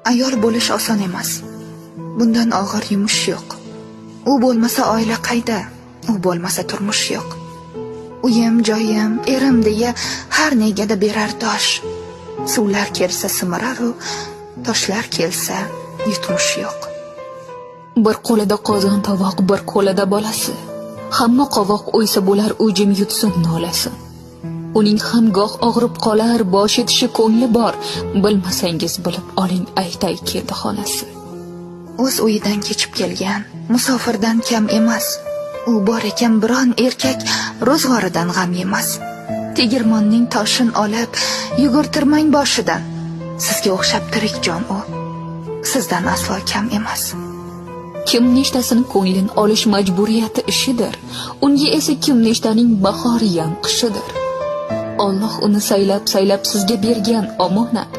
Ayol bo'lish oson emas. Bundan og'ir yumush yo'q. U bo'lmasa oila qayda? U bo'lmasa turmush yo'q. Uyim, joyim, erim deya har negada berar dosh. Suvlar kelsa simirar u, toshlar kelsa yutmush yo'q. Bir qo'lida qozon tovoq, bir qo'lida bolasi. Hamma qovoq o'ysa bo'lar u jim yutsin nolasin. Uning ham goh og'rib qolar, bosh etishi ko'ngli bor. Bilmasangiz bilib oling, aytay keldi xonasi. O'z uyidan kechib kelgan, musofirdan kam emas. U bor ekan biron erkak ro'zg'oridan g'am yemas. Tegirmonning toshin olib, yugurtirmang boshidan. Sizga o'xshab tirik jon u. Sizdan aslo kam emas. Kim nechtasini ko'nglin olish majburiyati ishidir. Unga esa kim nechtaning bahori ham qishidir. Alloh uni saylab sizga bergan omonat.